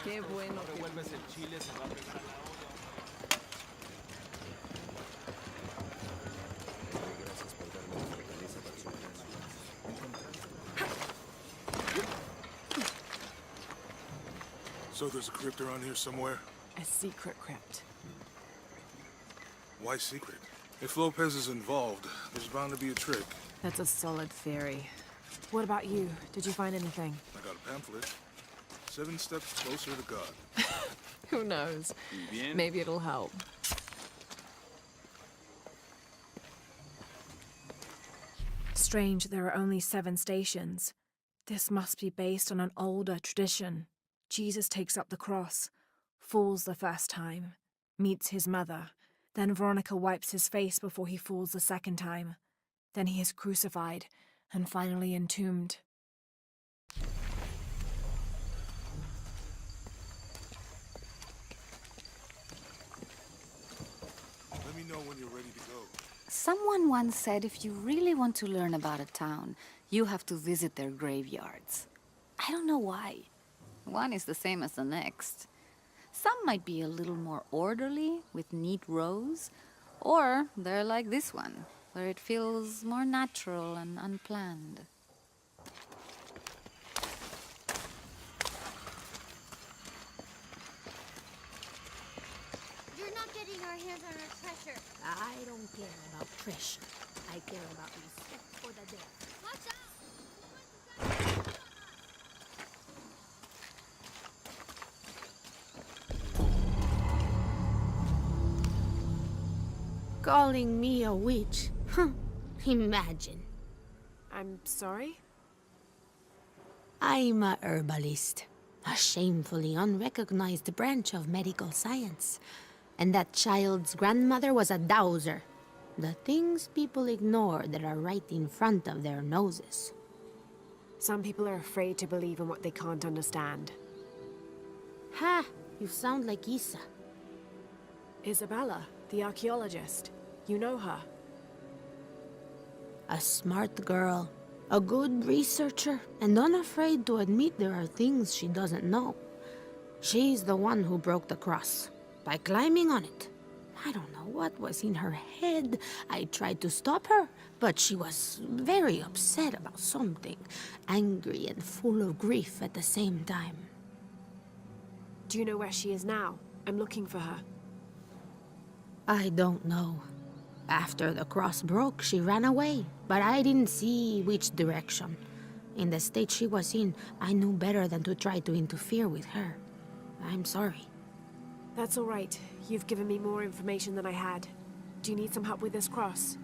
Qué bueno. Revuelves el chile, se va a pegar a la olla. Gracias por darme la fortaleza para superar. So there's a crypt around here somewhere? A secret crypt. Why secret? If Lopez is involved, there's bound to be a trick. That's a solid theory. What about you? Did you find anything? I got a pamphlet. 7 steps closer to God. Who knows? Maybe it'll help. Strange there are only 7 stations. This must be based on an older tradition. Jesus takes up the cross, falls the first time, meets his mother. Then Veronica wipes his face before he falls the second time. Then he is crucified and finally entombed. Let me know when you're ready to go. Someone once said if you really want to learn about a town, you have to visit their graveyards. I don't know why. One is the same as the next. Some might be a little more orderly, with neat rows, or they're like this one, where it feels more natural and unplanned. You're not getting our hands on our treasure. I don't care about treasure. I care about respect for the dead. Watch out! Calling me a witch? Huh. Imagine. I'm sorry? I'm a herbalist. A shamefully unrecognized branch of medical science. And that child's grandmother was a dowser. The things people ignore that are right in front of their noses. Some people are afraid to believe in what they can't understand. Ha! You sound like Isa. Isabella, the archaeologist. You know her. A smart girl. A good researcher. And unafraid to admit there are things she doesn't know. She's the one who broke the cross. By climbing on it. I don't know what was in her head. I tried to stop her, but she was very upset about something. Angry and full of grief at the same time. Do you know where she is now? I'm looking for her. I don't know. After the cross broke, she ran away, but I didn't see which direction. In the state she was in, I knew better than to try to interfere with her. I'm sorry. That's all right. You've given me more information than I had. Do you need some help with this cross?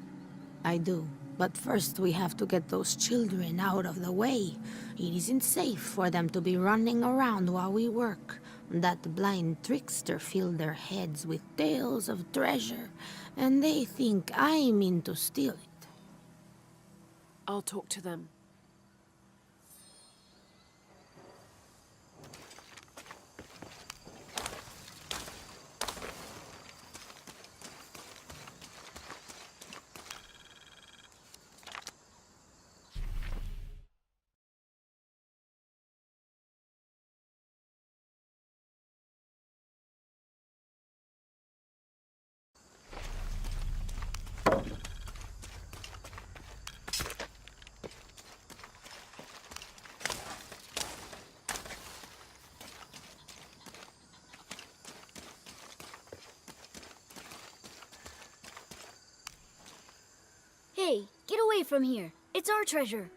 I do. But first we have to get those children out of the way. It isn't safe for them to be running around while we work. That blind trickster filled their heads with tales of treasure, and they think I mean to steal it. I'll talk to them. Hey, get away from here. It's our treasure.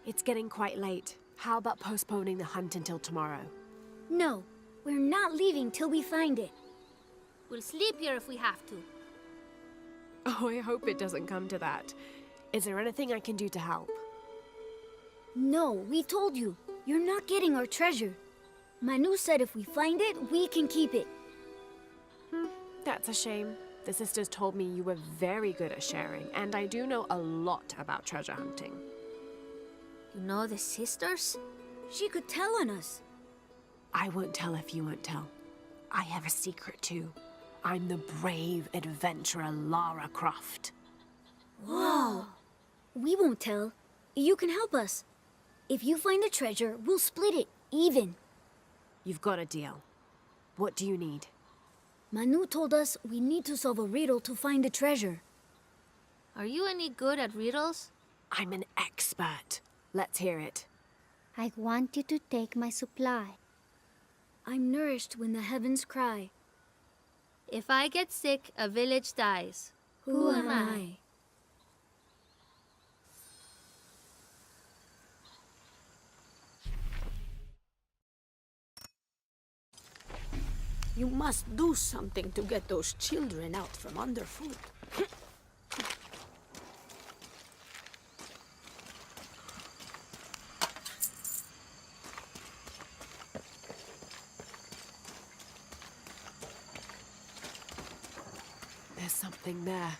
It's getting quite late. How about postponing the hunt until tomorrow? No, we're not leaving till we find it. We'll sleep here if we have to. Oh, I hope it doesn't come to that. Is there anything I can do to help? No, we told you. You're not getting our treasure. Manu said if we find it, we can keep it. That's a shame. The sisters told me you were very good at sharing, and I do know a lot about treasure hunting. You know the sisters? She could tell on us. I won't tell if you won't tell. I have a secret too. I'm the brave adventurer Lara Croft. Whoa! We won't tell. You can help us. If you find the treasure, we'll split it, even. You've got a deal. What do you need? Manu told us we need to solve a riddle to find the treasure. Are you any good at riddles? I'm an expert. Let's hear it. I want you to take my supply. I'm nourished when the heavens cry. If I get sick, a village dies. Who am I? You must do something to get those children out from underfoot. There's something there.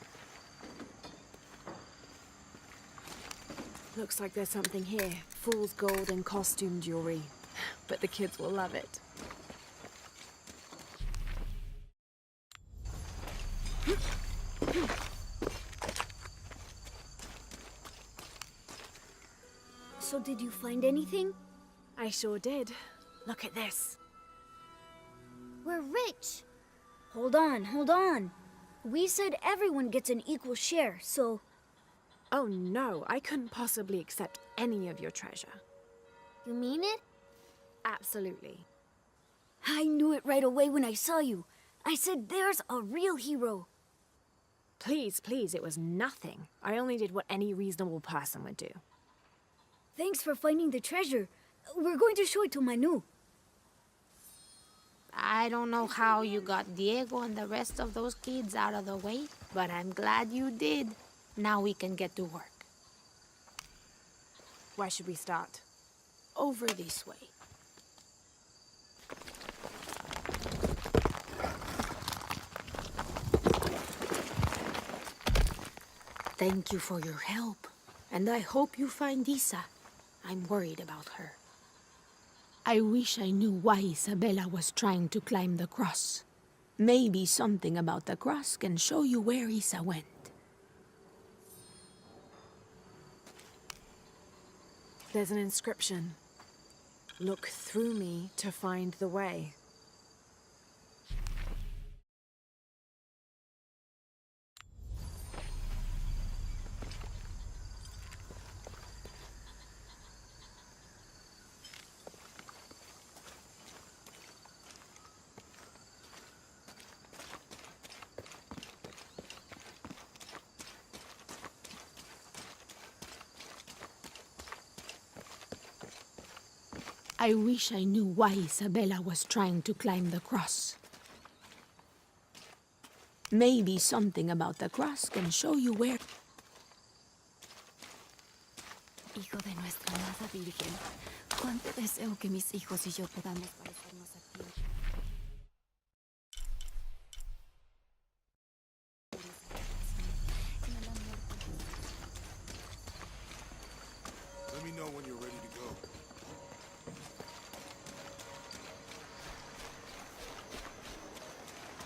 Looks like there's something here. Fool's gold and costume jewelry. But the kids will love it. So did you find anything? I sure did. Look at this. We're rich. Hold on, hold on. We said everyone gets an equal share, so... Oh no, I couldn't possibly accept any of your treasure. You mean it? Absolutely. I knew it right away when I saw you. I said there's a real hero. Please, please, it was nothing. I only did what any reasonable person would do. Thanks for finding the treasure. We're going to show it to Manu. I don't know how you got Diego and the rest of those kids out of the way, but I'm glad you did. Now we can get to work. Where should we start? Over this way. Thank you for your help, and I hope you find Isa. I'm worried about her. I wish I knew why Isabella was trying to climb the cross. Maybe something about the cross can show you where Isa went. There's an inscription. Look through me to find the way. I wish I knew why Isabella was trying to climb the cross. Maybe something about the cross can show you where... Hijo de nuestra amada Virgen, cuánto deseo que mis hijos y yo podamos parecernos a ti. Let me know when you're ready to go.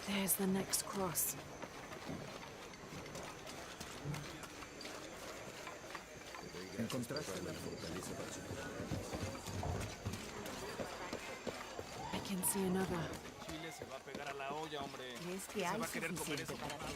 There's the next cross. Encontraste la fortaleza para superar. I can see another. Chile se va a pegar a la olla, hombre. ¿Crees que ¿Se hay va a querer comer suficiente eso? para ti?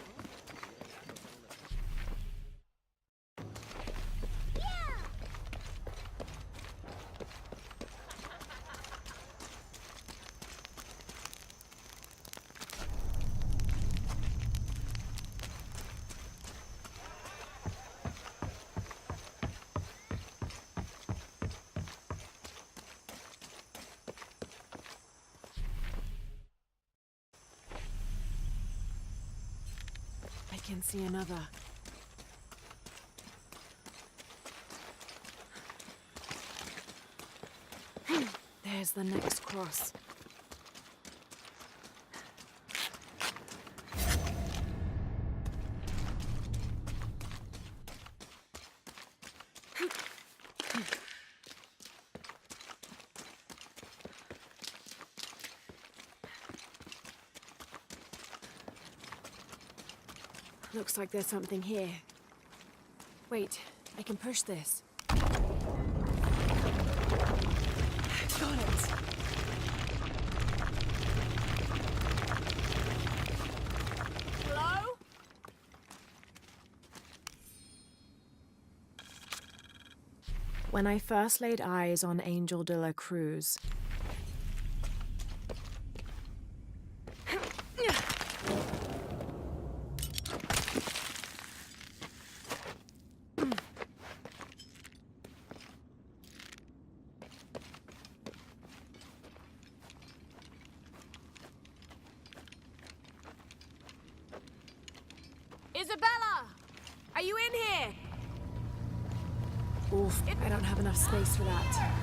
I can see another. There's the next cross. Looks like there's something here. Wait, I can push this. Got it! When I first laid eyes on Angel de la Cruz, Isabella! Are you in here? oof, I don't have enough space for that.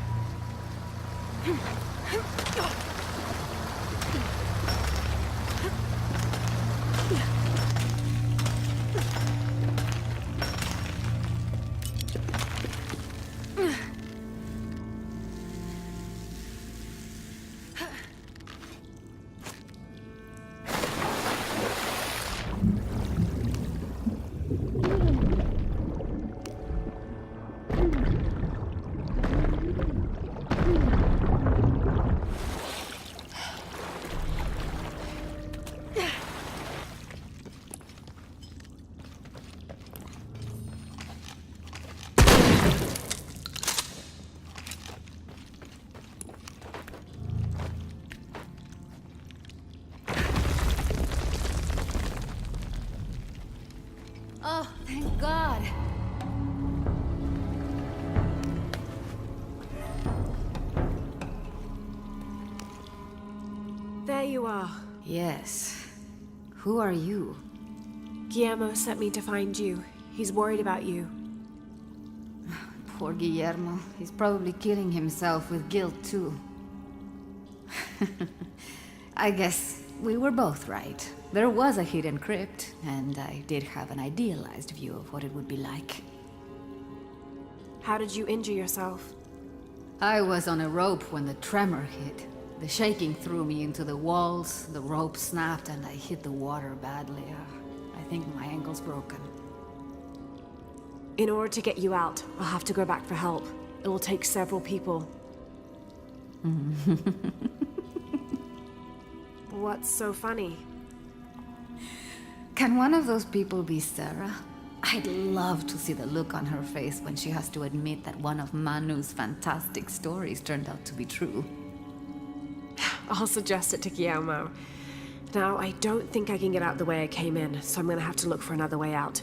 Oh, thank God. There you are. Yes. Who are you? Guillermo sent me to find you. He's worried about you. Poor Guillermo. He's probably killing himself with guilt, too. I guess we were both right. There was a hidden crypt, and I did have an idealized view of what it would be like. How did you injure yourself? I was on a rope when the tremor hit. The shaking threw me into the walls, the rope snapped, and I hit the water badly. I think my ankle's broken. In order to get you out, I'll have to go back for help. It will take several people. What's so funny? Can one of those people be Sarah? I'd love to see the look on her face when she has to admit that one of Manu's fantastic stories turned out to be true. I'll suggest it to Guillermo. Now, I don't think I can get out the way I came in, so I'm gonna have to look for another way out.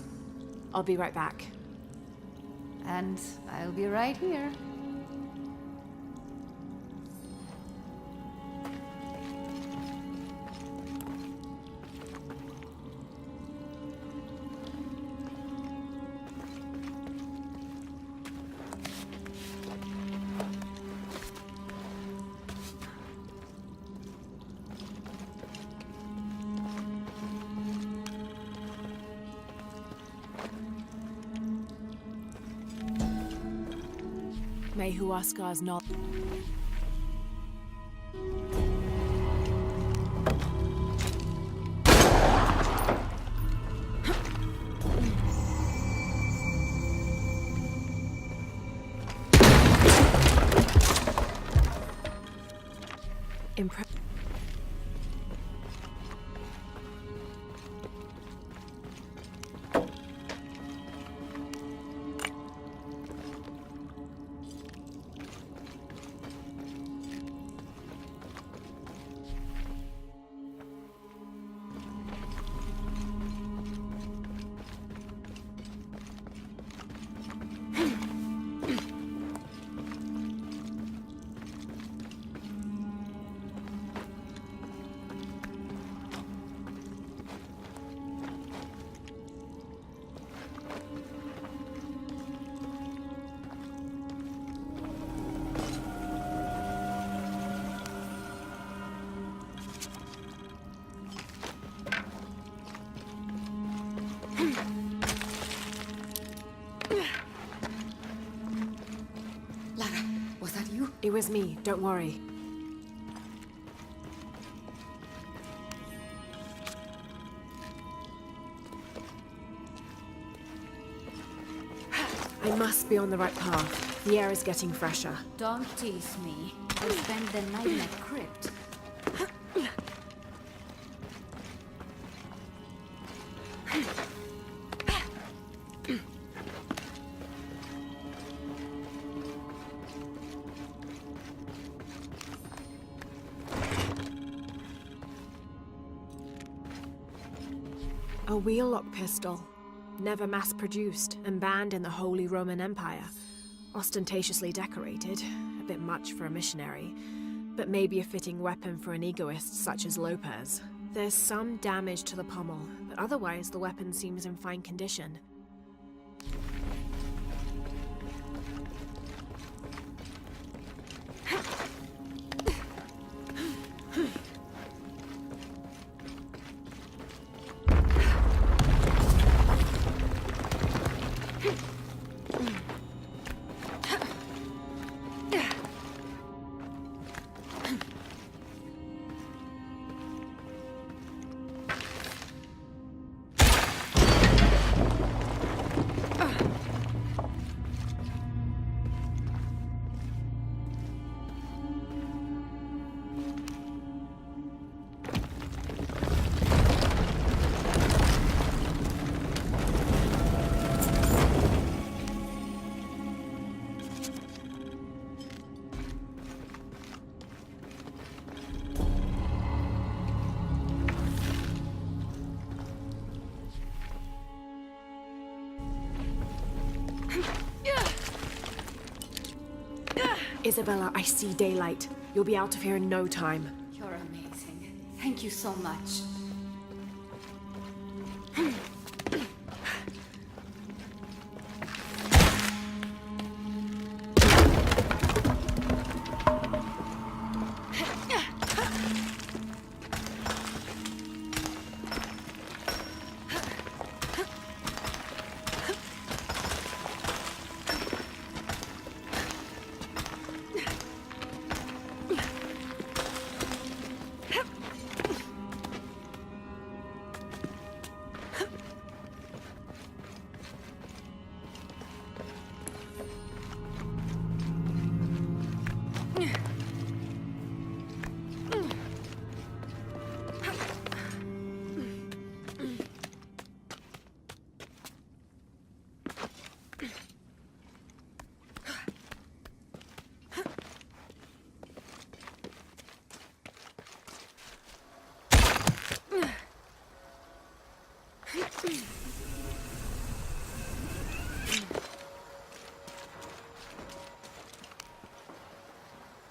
I'll be right back. And I'll be right here. May Huascar's not. Lara, was that you? It was me, don't worry. I must be on the right path. The air is getting fresher. Don't tease me. I spent the night in a crypt. A wheel-lock pistol. Never mass-produced and banned in the Holy Roman Empire. Ostentatiously decorated. A bit much for a missionary. But maybe a fitting weapon for an egoist such as Lopez. There's some damage to the pommel, but otherwise the weapon seems in fine condition. Isabella, I see daylight. You'll be out of here in no time. You're amazing. Thank you so much.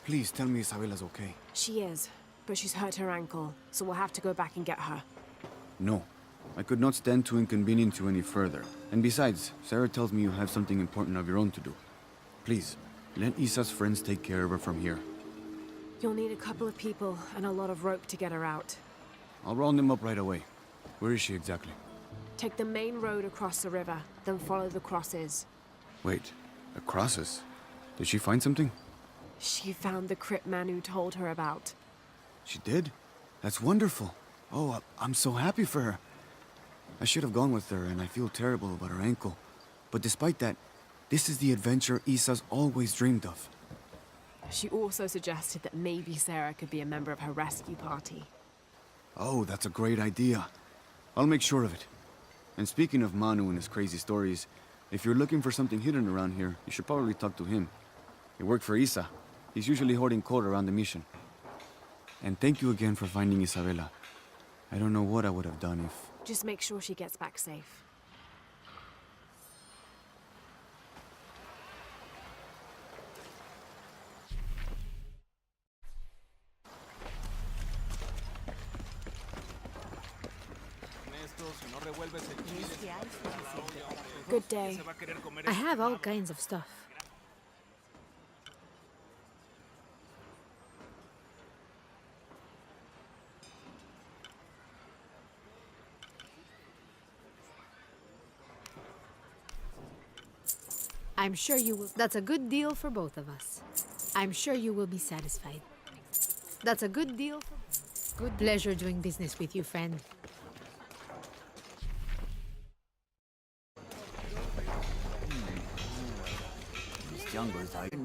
Please tell me Isabella's okay. She is, but she's hurt her ankle, so we'll have to go back and get her. No. I could not stand to inconvenience you any further. And besides, Sarah tells me you have something important of your own to do. Please, let Isa's friends take care of her from here. You'll need a couple of people and a lot of rope to get her out. I'll round them up right away. Where is she exactly? Take the main road across the river, then follow the crosses. Wait, the crosses? Did she find something? She found the crypt Manu told her about. She did? That's wonderful. Oh, I'm so happy for her. I should have gone with her, and I feel terrible about her ankle. But despite that, this is the adventure Isa's always dreamed of. She also suggested that maybe Sarah could be a member of her rescue party. Oh, that's a great idea. I'll make sure of it. And speaking of Manu and his crazy stories, if you're looking for something hidden around here, you should probably talk to him. He worked for Isa. He's usually hoarding coal around the mission. And thank you again for finding Isabella. I don't know what I would have done if... Just make sure she gets back safe. Good day. I have all kinds of stuff. I'm sure you will. That's a good deal for both of us. I'm sure you will be satisfied. That's a good deal for... Good pleasure doing business with you, friend.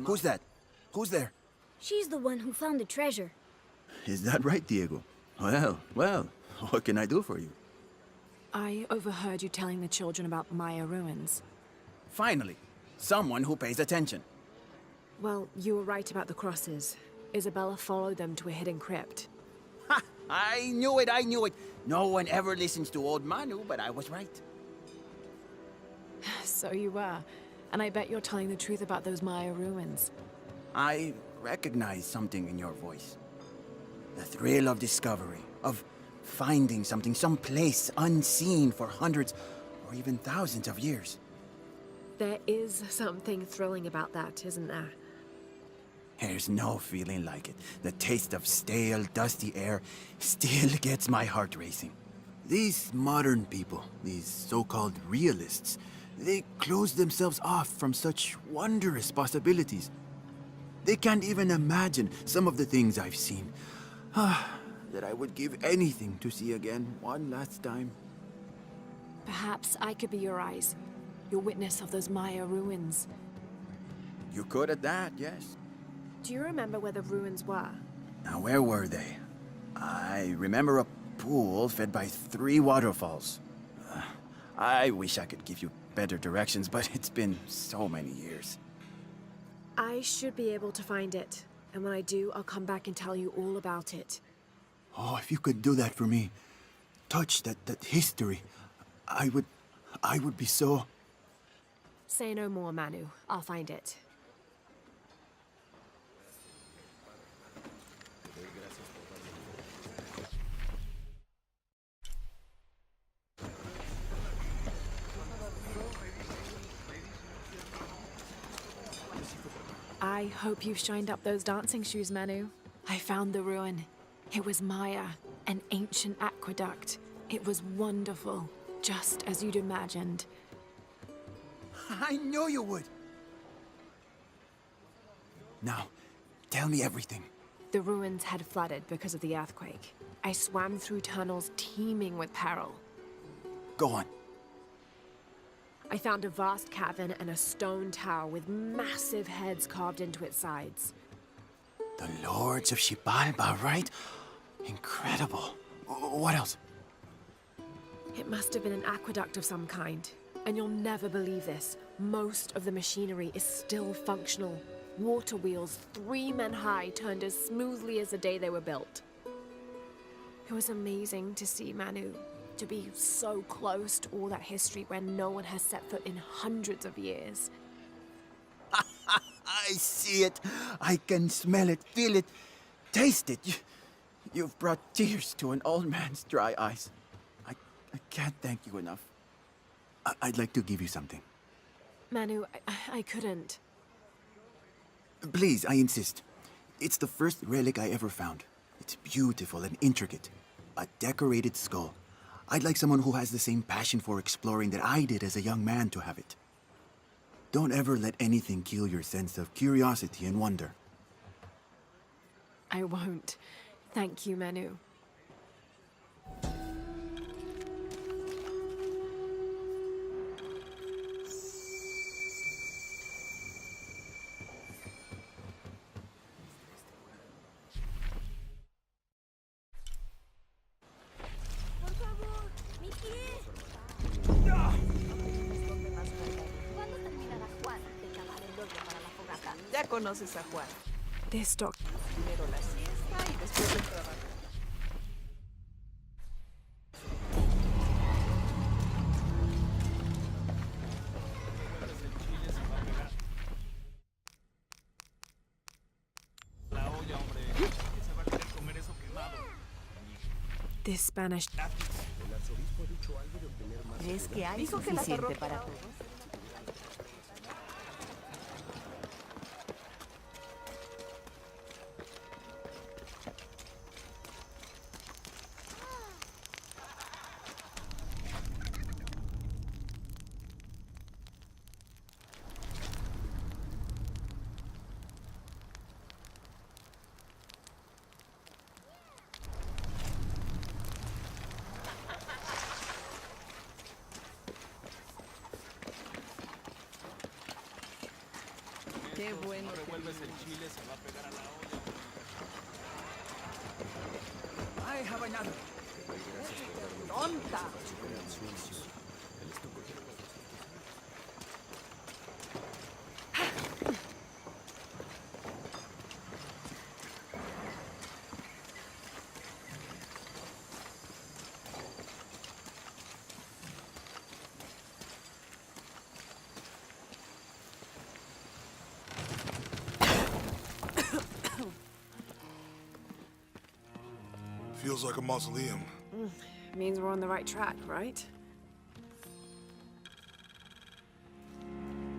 Who's that? Who's there? She's the one who found the treasure. Is that right, Diego? Well, what can I do for you? I overheard you telling the children about Maya ruins. Finally, someone who pays attention. Well, you were right about the crosses. Isabella followed them to a hidden crypt. Ha! I knew it! No one ever listens to old Manu, but I was right. So you were. And I bet you're telling the truth about those Maya ruins. I recognize something in your voice. The thrill of discovery, of finding something someplace unseen for hundreds or even thousands of years. There is something thrilling about that, isn't there? There's no feeling like it. The taste of stale, dusty air still gets my heart racing. These modern people, these so-called realists, they close themselves off from such wondrous possibilities. They can't even imagine some of the things I've seen. That I would give anything to see again one last time. Perhaps I could be your eyes, your witness of those Maya ruins. You could at that, yes. Do you remember where the ruins were? Now, where were they? I remember a pool fed by 3 waterfalls. I wish I could give you better directions, but it's been so many years. I should be able to find it. And when I do, I'll come back and tell you all about it. Oh, if you could do that for me. Touch that history. I would be so... Say no more, Manu. I'll find it. I hope you've shined up those dancing shoes, Manu. I found the ruin. It was Maya, an ancient aqueduct. It was wonderful, just as you'd imagined. I knew you would! Now, tell me everything. The ruins had flooded because of the earthquake. I swam through tunnels teeming with peril. Go on. I found a vast cavern and a stone tower with massive heads carved into its sides. The Lords of Xibalba, right? Incredible. What else? It must have been an aqueduct of some kind. And you'll never believe this. Most of the machinery is still functional. Water wheels, 3 men high, turned as smoothly as the day they were built. It was amazing to see, Manu. To be so close to all that history where no one has set foot in hundreds of years. I see it. I can smell it, feel it, taste it. You've brought tears to an old man's dry eyes. I can't thank you enough. I'd like to give you something. Manu, I couldn't. Please, I insist. It's the first relic I ever found. It's beautiful and intricate. A decorated skull. I'd like someone who has the same passion for exploring that I did as a young man to have it. Don't ever let anything kill your sense of curiosity and wonder. I won't. Thank you, Manu. Ya conoces a Juan. This doctor. Primero la siesta y después el trabajo. La olla, hombre. ¿Quién se va a querer comer eso quemado? This Spanish. ¿Crees que hay suficiente para todos? Qué bueno. Revuelves el chile, se va a pegar a la olla. I have another. ¡Tonta! Feels like a mausoleum. Means we're on the right track, right?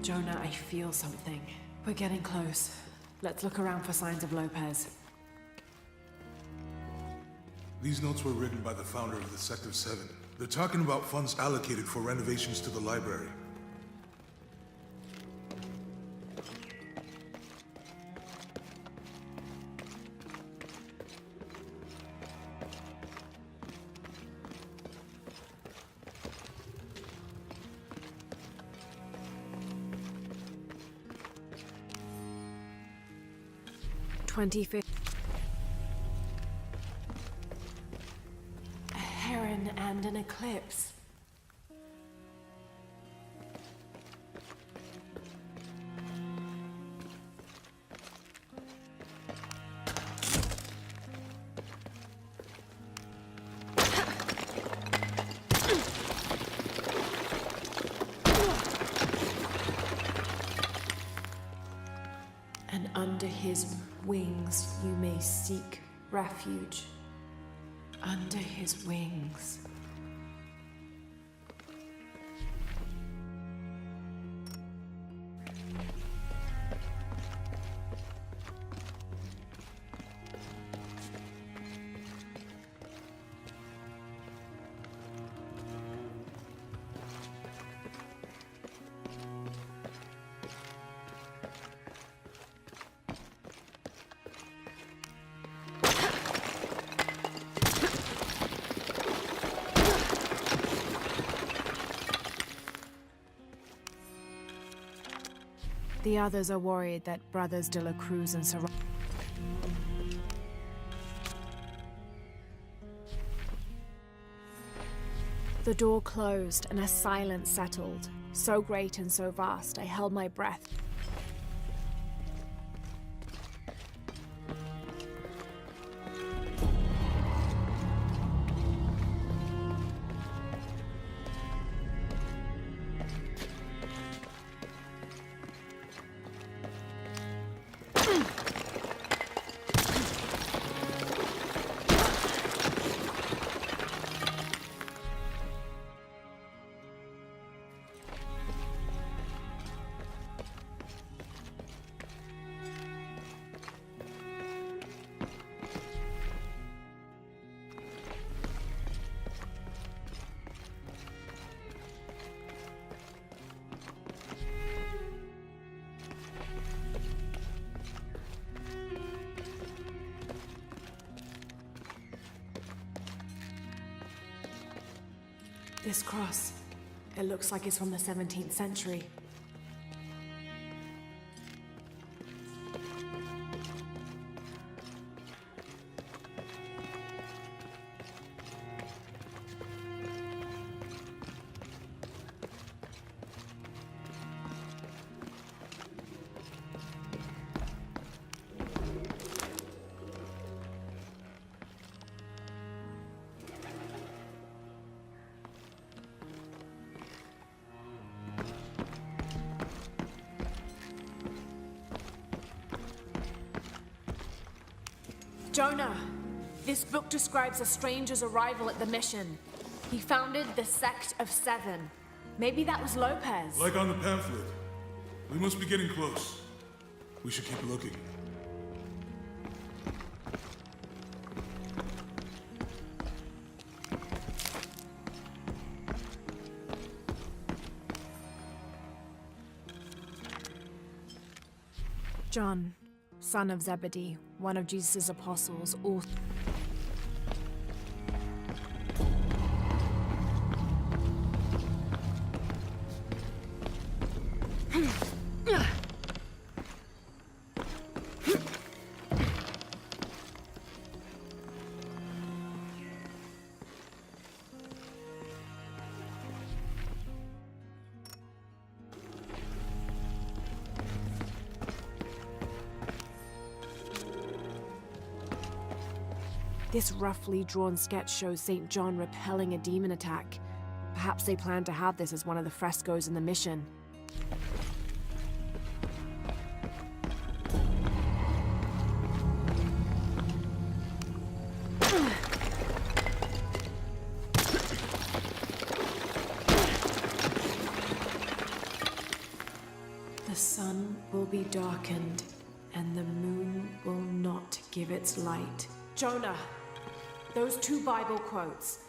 Jonah, I feel something. We're getting close. Let's look around for signs of Lopez. These notes were written by the founder of the Sector 7. They're talking about funds allocated for renovations to the library. A heron and an eclipse. And under his wings you may seek refuge. Under his wings. The others are worried that brothers De La Cruz and Sarah. The door closed and a silence settled, so great and so vast I held my breath. This cross, it looks like it's from the 17th century. Jonah, this book describes a stranger's arrival at the mission. He founded the Sect of Seven. Maybe that was Lopez. Like on the pamphlet. We must be getting close. We should keep looking. John, son of Zebedee, one of Jesus' apostles, author. This roughly drawn sketch shows St. John repelling a demon attack. Perhaps they plan to have this as one of the frescoes in the mission. sun will be darkened, and the moon will not give its light. Jonah, those 2 Bible quotes.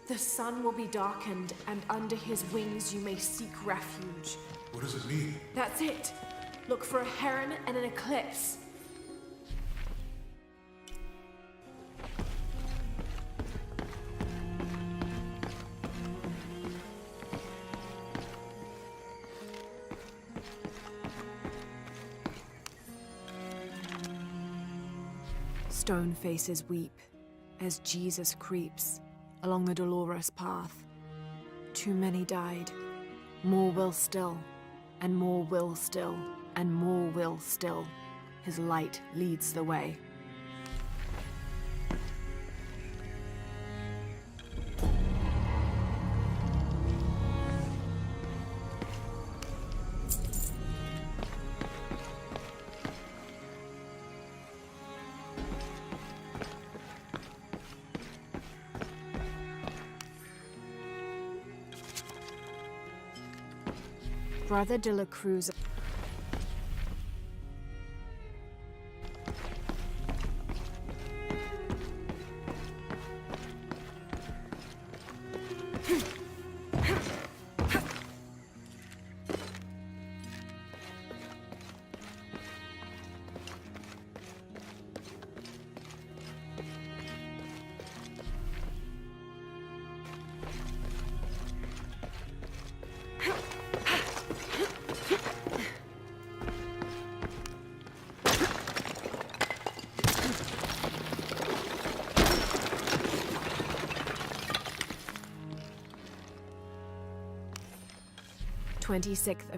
The sun will be darkened, and under his wings you may seek refuge. What does it mean? That's it. Look for a heron and an eclipse. Stone faces weep as Jesus creeps along the dolorous path. Too many died. More will still, and more will still, and more will still. His light leads the way. Brother de la Cruz.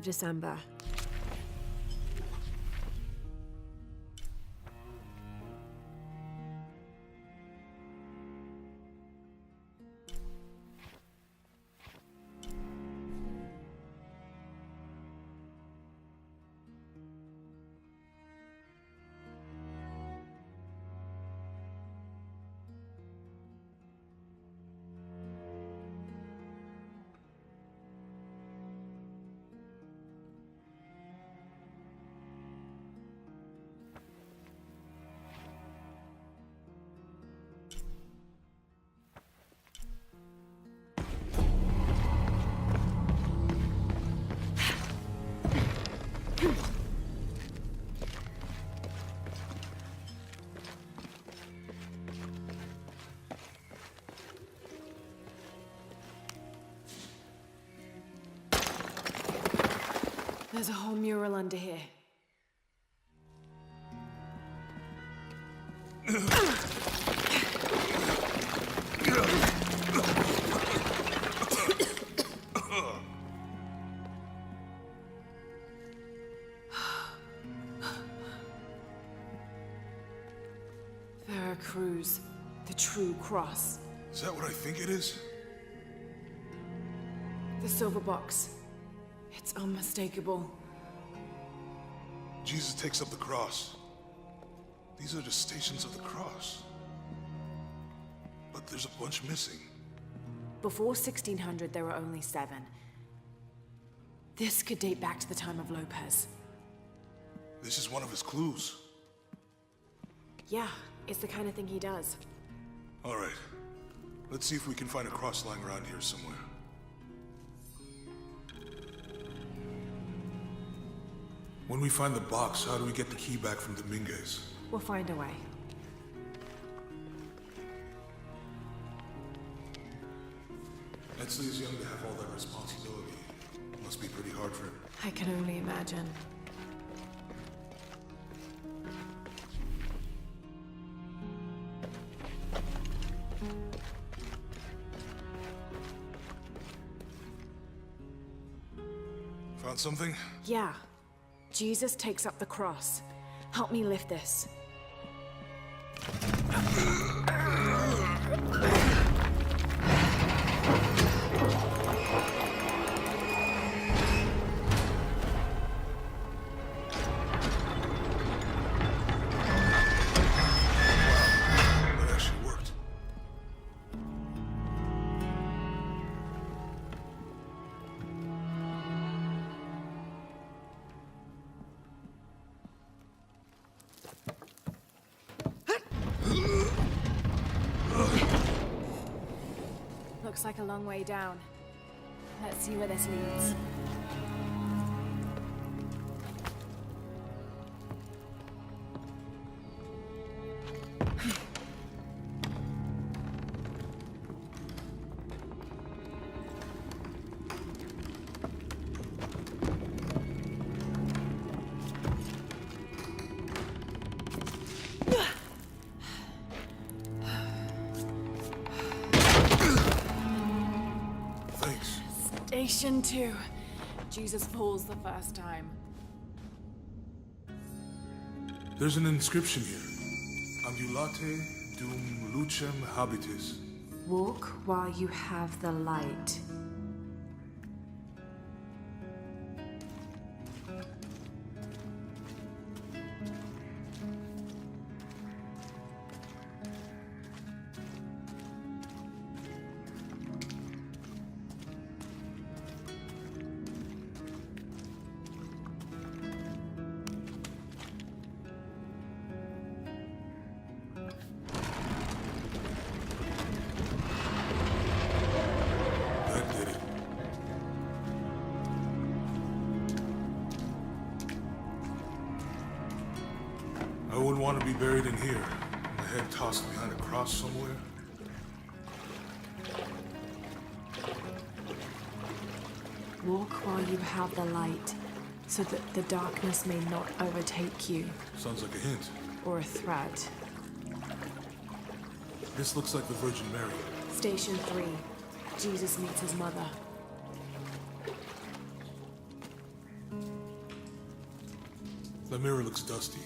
December 26th. There's a whole mural under here. Veracruz, the true cross. Is that what I think it is? The silver box. It's unmistakable. Jesus takes up the cross. These are the stations of the cross. But there's a bunch missing. Before 1600, there were only 7. This could date back to the time of Lopez. This is one of his clues. Yeah, it's the kind of thing he does. All right. Let's see if we can find a cross lying around here somewhere. When we find the box, how do we get the key back from Dominguez? We'll find a way. Etzli is young to have all that responsibility. Must be pretty hard for him. I can only imagine. Found something? Yeah. Jesus takes up the cross. Help me lift this. That actually worked. Looks like a long way down. Let's see where this leads. Thanks. Station 2. Jesus falls the first time. There's an inscription here. Ambulate dum lucem habitis. Walk while you have the light. That did it. I wouldn't want to be buried in here. My head tossed behind a cross somewhere. Walk while you have the light, so that the darkness may not overtake you, Sounds like a hint. or a threat. This looks like the Virgin Mary. Station 3. Jesus meets his mother. The mirror looks dusty.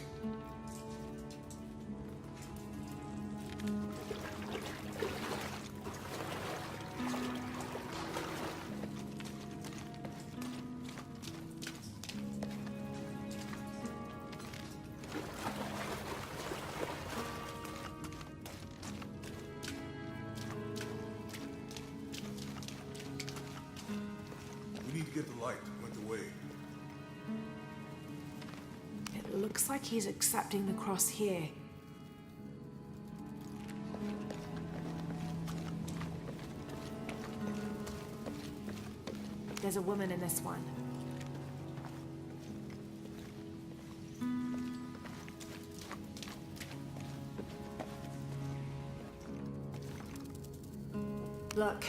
We need to get the light. Went the way. It looks like he's accepting the cross here. There's a woman in this one. Look,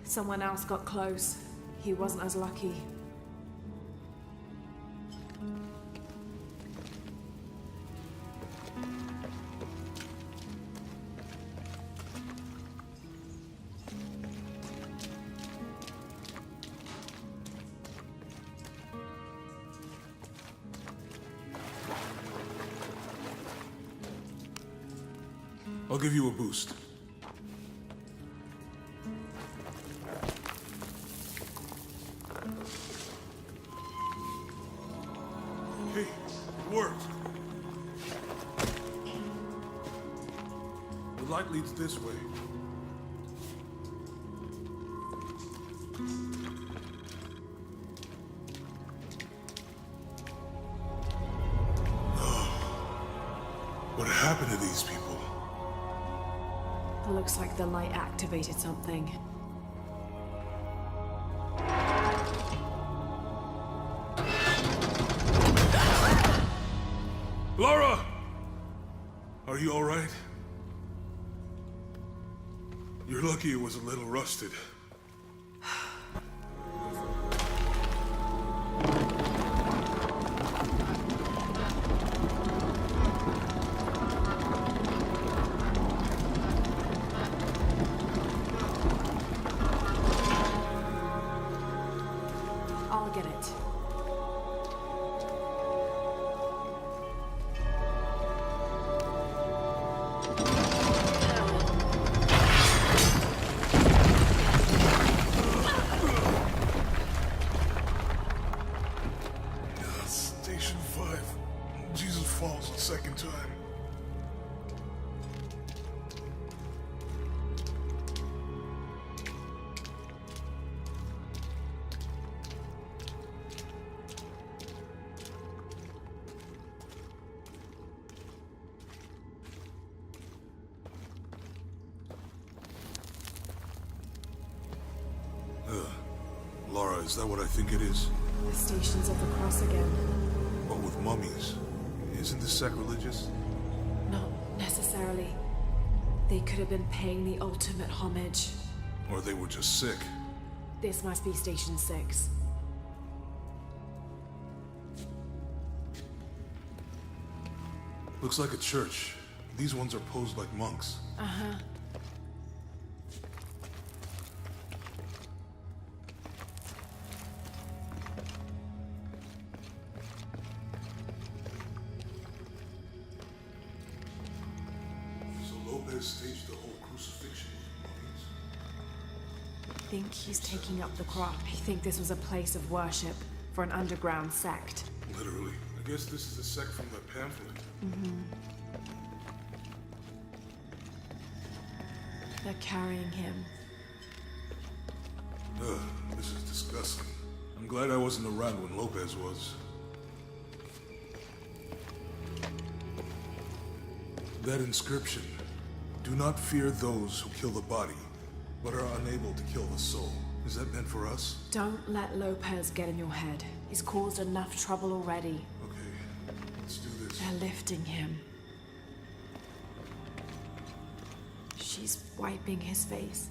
someone else got close. He wasn't as lucky. I'll give you a boost. Hey, it worked. The light leads this way. What happened to these people? It looks like the light activated something. Laura! Are you all right? You're lucky it was a little rusted. I'll get it. Station 5. Jesus falls a second time. Is that what I think it is? The Stations of the Cross again. But with mummies. Isn't this sacrilegious? Not necessarily. They could have been paying the ultimate homage. Or they were just sick. This must be Station 6. Looks like a church. These ones are posed like monks. Uh-huh. So Lopez staged the whole crucifixion with mummies? I think he's taking up the crop. I think this was a place of worship for an underground sect. Literally. I guess this is a sect from that pamphlet. They're carrying him. Ugh, this is disgusting. I'm glad I wasn't around when Lopez was. That inscription. Do not fear those who kill the body, but are unable to kill the soul. Is that meant for us? Don't let Lopez get in your head. He's caused enough trouble already. Okay, let's do this. They're lifting him. She's wiping his face.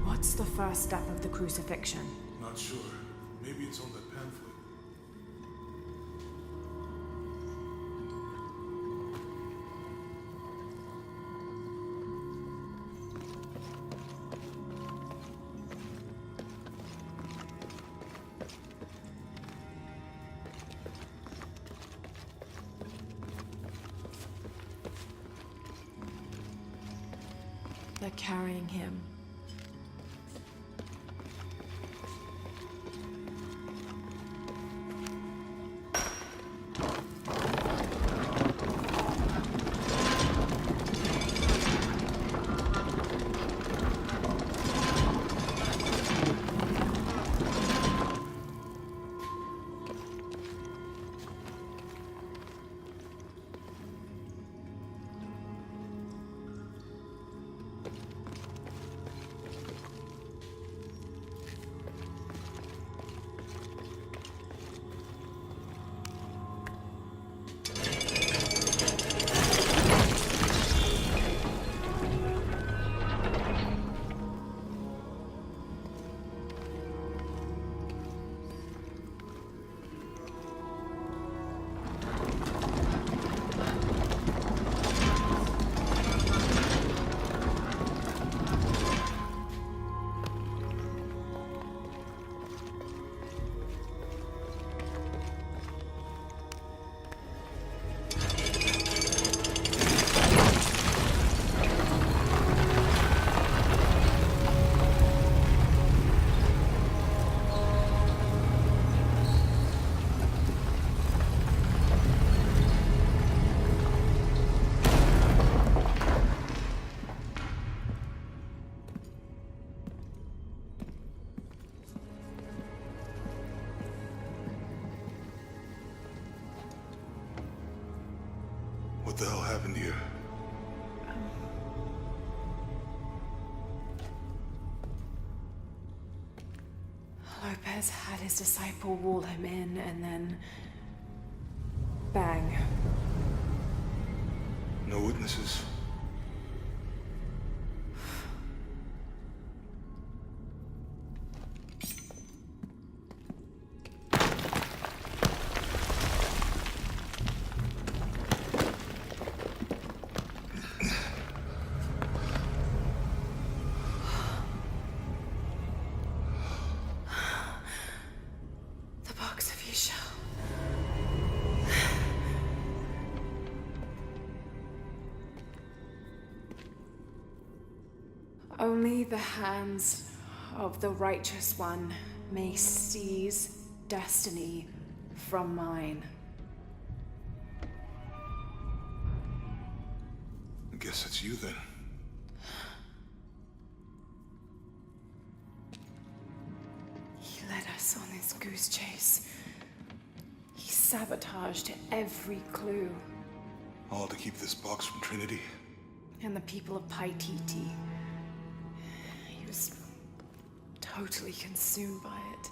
What's the first step of the crucifixion? Not sure. Maybe it's on that pamphlet. They're carrying him. What the hell happened here? Lopez had his disciple wall him in, and then... bang. No witnesses. The box of Isha. Only the hands of the righteous one may seize destiny from mine. I guess it's you then. He led us on this goose chase. He sabotaged every clue. All to keep this box from Trinity. And the people of Paititi. He was totally consumed by it.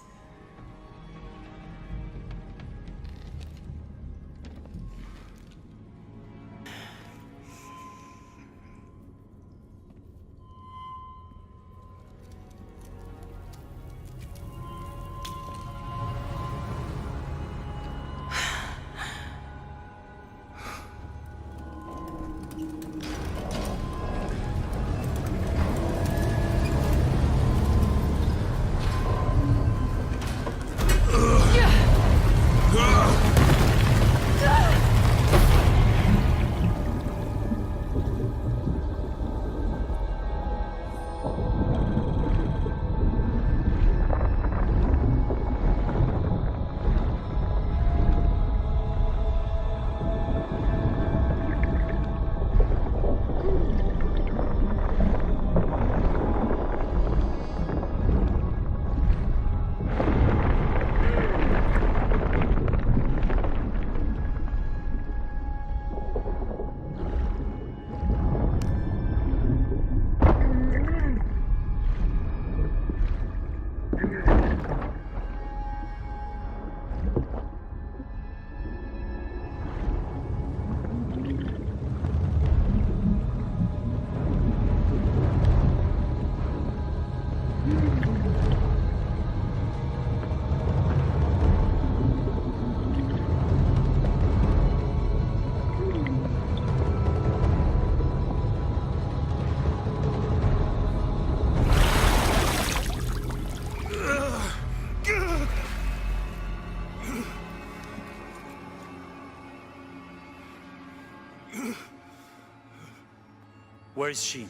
Where is she?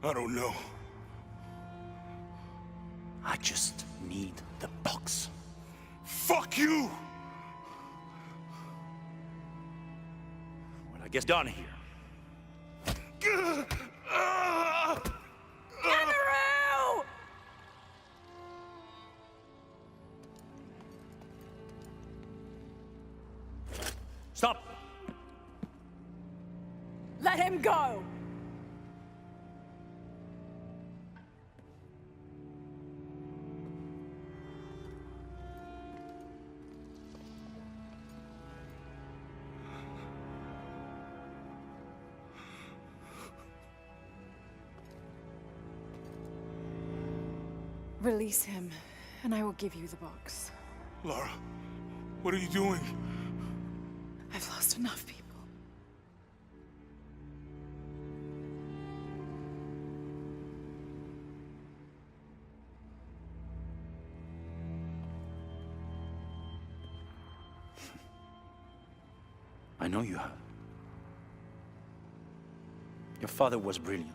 I don't know. I just need the box. Fuck you! Well, I guess done here. Amaru! Stop! Let him go! Release him, and I will give you the box. Lara, what are you doing? I've lost enough people. I know you have. Your father was brilliant.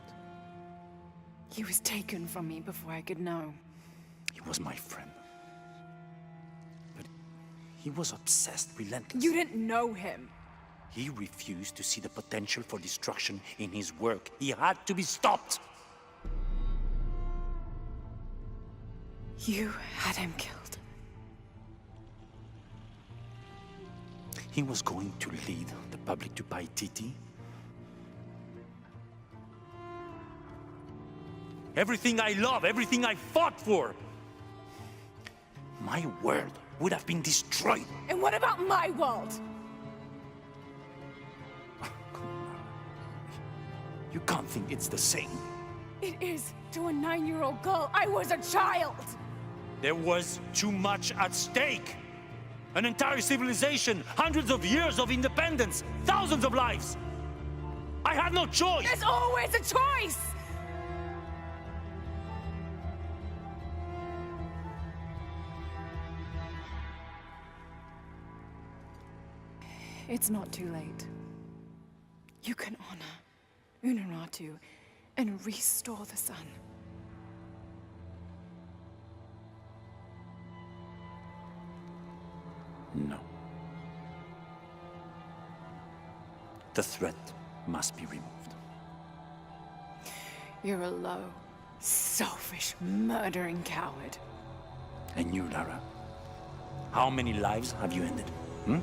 He was taken from me before I could know. He was my friend. But he was obsessed, relentless. You didn't know him. He refused to see the potential for destruction in his work. He had to be stopped. You had him killed. He was going to lead the public to Paititi. Everything I love, everything I fought for. My world would have been destroyed. And what about my world? You can't think it's the same. It is to a 9-year-old girl. I was a child! There was too much at stake. An entire civilization, hundreds of years of independence, thousands of lives. I had no choice. There's always a choice! It's not too late. You can honor Unuratu and restore the sun. No. The threat must be removed. You're a low, selfish, murdering coward. And you, Lara? How many lives have you ended? Hmm?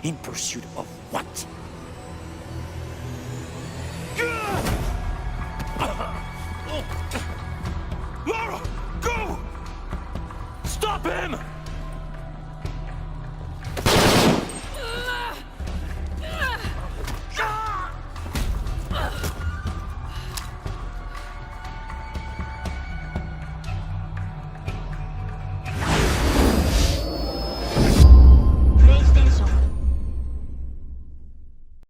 In pursuit of what? Lara! Go! Stop him!